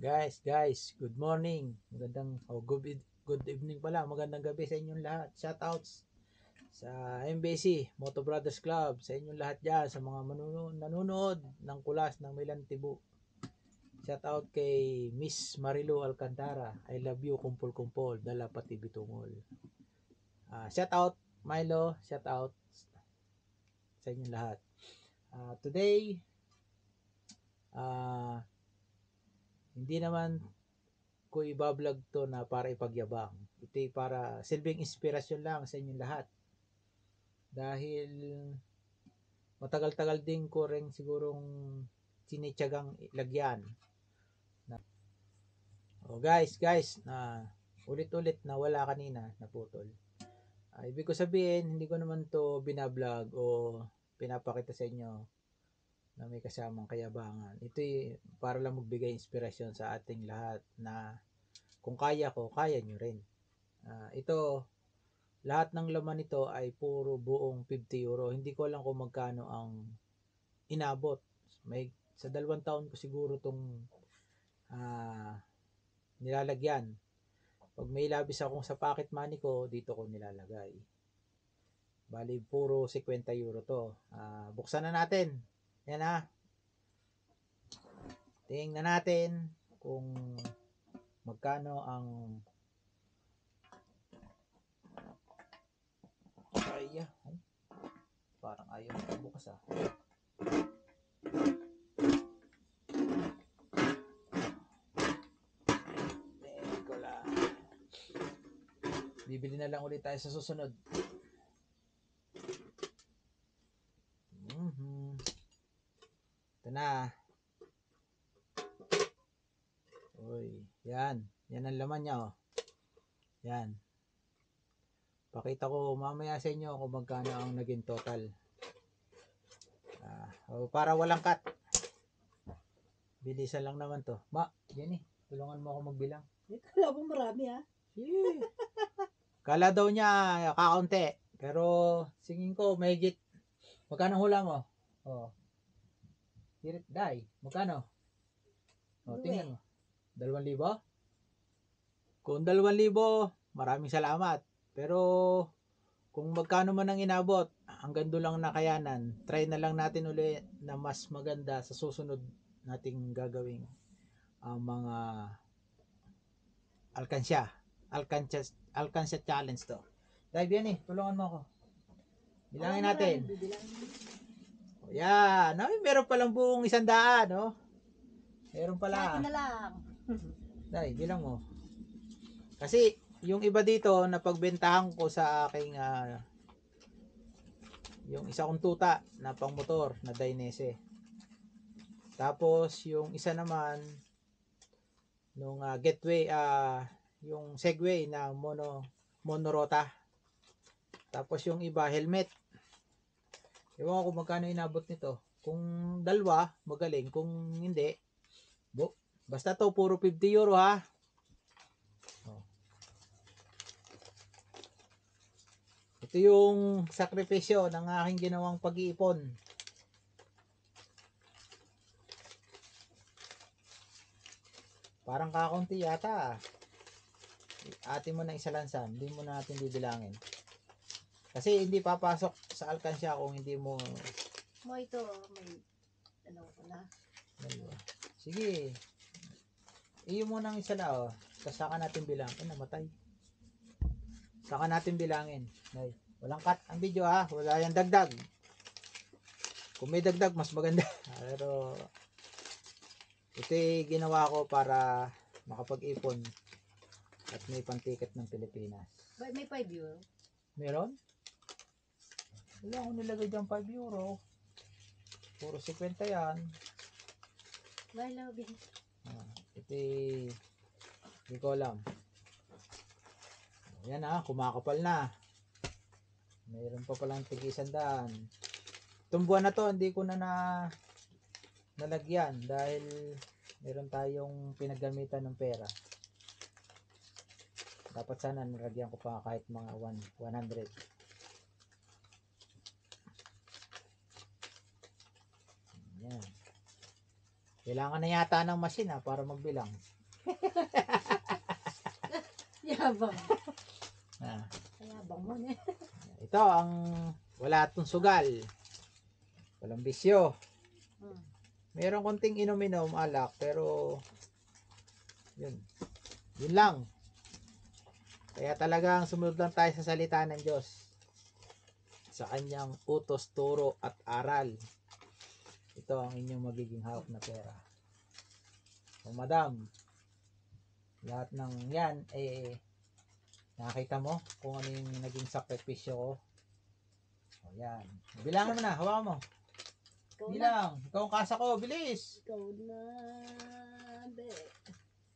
Guys, good morning. Good evening pala. Magandang gabi sa inyong lahat. Shoutouts sa MBC, Moto Brothers Club, sa inyong lahat diyan, sa mga nanonood ng Kulas ng Milan Tibu. Shoutout kay Miss Marilu Alcantara. I love you, kumpul-kumpol, dala pati bitungol. Shoutout Milo, shoutout sa inyong lahat. Today, hindi naman ko ibablog to na para ipagyabang. Ito para silbing inspirasyon lang sa inyong lahat. Dahil matagal-tagal din ko rin sigurong sinitsagang lagyan. Guys, na ulit-ulit na wala kanina, naputol. Ibig ko sabihin, hindi ko naman to binablog o pinapakita sa inyo na may kasamang kayabangan. Ito para lang magbigay inspirasyon sa ating lahat na kung kaya ko, kaya nyo rin. Ito, lahat ng laman nito ay puro buong 50 euro. Hindi ko alam kung magkano ang inabot. Sa 2 taon ko siguro itong nilalagyan. Pag may labis akong sa pocket money ko, dito ko nilalagay. Bali, puro 50 euro to. Buksan na natin. Yan ha. Tingnan natin kung magkano ang parang ayaw na bukas Teko lang. Bibili na lang ulit tayo sa susunod. Ito na. Yan ang laman niya Yan. Pakita ko mamaya sa inyo kung magkano ang naging total. Para walang cut. Bilisan lang naman to. Jenny, tulungan mo ako magbilang. Kala mo marami Kala daw niya kakaunti. Pero singin ko mahigit. Magkano hula mo? Day, magkano? Tingnan mo. 2,000? Kung 2,000, maraming salamat. Pero kung magkano man ang inabot, hanggang doon lang nakayanan. Try na lang natin ulit na mas maganda sa susunod nating gagawing mga alkansya challenge to. Dahil yan tulungan mo ako. Bilangin natin. Yan. Meron palang buong 100, no? Meron pala. Sa akin na lang. Dahil, bilang mo. Kasi, yung iba dito, napagbentahan ko sa aking yung isa kong tuta na pang motor na Dainese. Tapos, yung isa naman nung Getway, yung Segway na monorota. Tapos, yung iba, helmet. Ewan ko magkano inabot nito. Kung dalawa, magaling. Kung hindi, basta to, puro 50 euro ha. Ito yung sakripisyo ng aking ginawang pag-iipon. Parang kakaunti yata. Ate mo na isa lansan, hindi mo natin bibilangin. Kasi hindi papasok sa alkansya kung hindi mo... Ito, may ano ko na. Sige. Iyo mo nang isa na Tapos saka natin bilang. Namatay. Saka natin bilangin. Walang cut ang video wala yung dagdag. Kung may dagdag, mas maganda. Pero ito ginawa ko para makapag-ipon at may pantiket ng Pilipinas. May 5 euro? Meron? Wala akong nilagay dyan 5 euro. Puro 50 yan. Ito hindi ko alam. Yan kumakapal na. Mayroon pa palang tig-100. Itong buwan na to, hindi ko na nalagyan dahil meron tayong pinaggamitan ng pera. Dapat sana nalagyan ko pa kahit mga 100. Yan. Kailangan na yata ng machine para magbilang. Yabang. Ah, Yabang mo na. ito ang wala itong sugal. Walang bisyo. Hmm. Meron konting inom-inom alak pero yun. Yun lang. Kaya talagang sumunod lang tayo sa salita ng Diyos. Sa kanyang utos, turo at aral. Ito ang inyong magiging hawak na pera. So, madam, lahat ng yan, nakita mo kung ano yung naging sakripisyo ko. O, yan. Bilangan mo na, hawakan mo. Ikaw na. Bilang, ikaw ang kasa ko, bilis. Ikaw na. Be.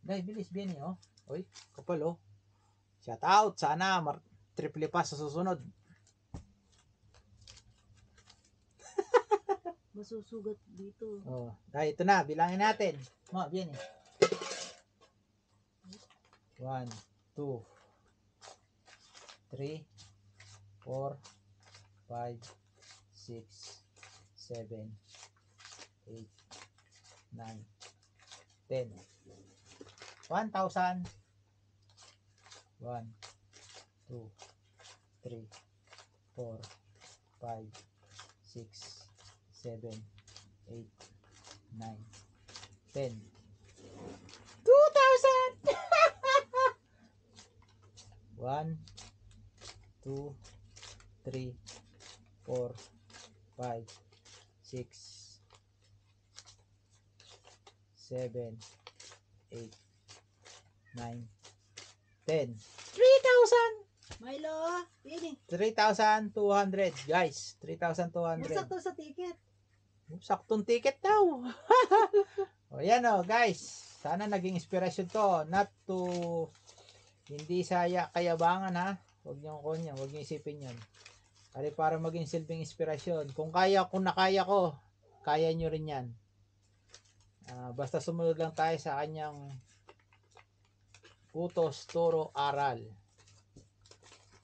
Dahil, bilis, Benny, oh. Uy, kapal, oh. Shout out, sana, triple pass sa susunod. Masusugat dito. Oh, dahil ito na, bilangin natin. Mo, Benny. 1, 2, 3, 4, 5, 6, 7, 8, 9, 10. 1,000. 1, 2, 3, 4, 5, 6, 7, 8, 9, 10. 2,000! 1, 2, 3, 4, 5, 6, 7, 8, 9, 10. 3,000! Milo, ini. 3,200 guys. 3,200. Nasakto sa ticket. Saktong ticket daw. O yan o guys. Sana naging inspirasyon to. Not to hindi saya kayabangan ha. Huwag niyo kunya, huwag niyo isipin 'yon. Para maging silbing inspirasyon. Kung nakaya ko, kaya niyo rin 'yan. Basta sumunod lang tayo sa kanyang utos, turo, aral.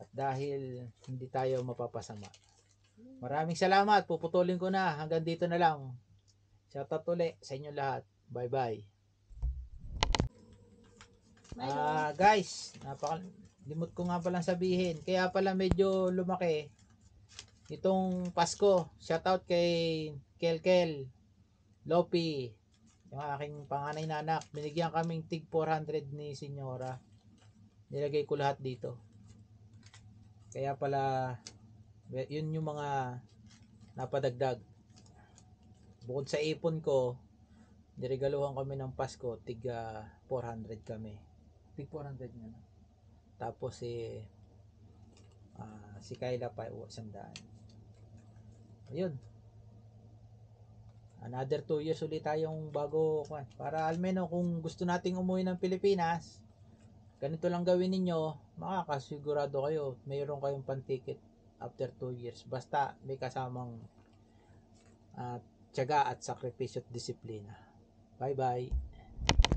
At dahil hindi tayo mapapasama. Maraming salamat. Puputulin ko na. Hanggang dito na lang. Shoutout ulit sa inyo lahat. Bye-bye. Milo. Guys, limot ko nga palang sabihin. Kaya pala medyo lumaki itong Pasko. Shoutout kay Kelkel, Lopi, yung aking panganay na anak. Binigyan kaming tig 400 ni Senyora. Nilagay ko lahat dito. Kaya pala yun yung mga napadagdag. Bukod sa ipon ko, niregaluhan kami ng Pasko, tig 400 kami. Tig 400 nga. Tapos si Kayla pa 100. Ayun. Another 2 years ulit tayong bago para almeno kung gusto nating umuwi ng Pilipinas, ganito lang gawin ninyo, makakasigurado kayo, mayroon kayong pan-ticket after 2 years. Basta may kasamang tiyaga at sakripisyo at disiplina. Bye-bye.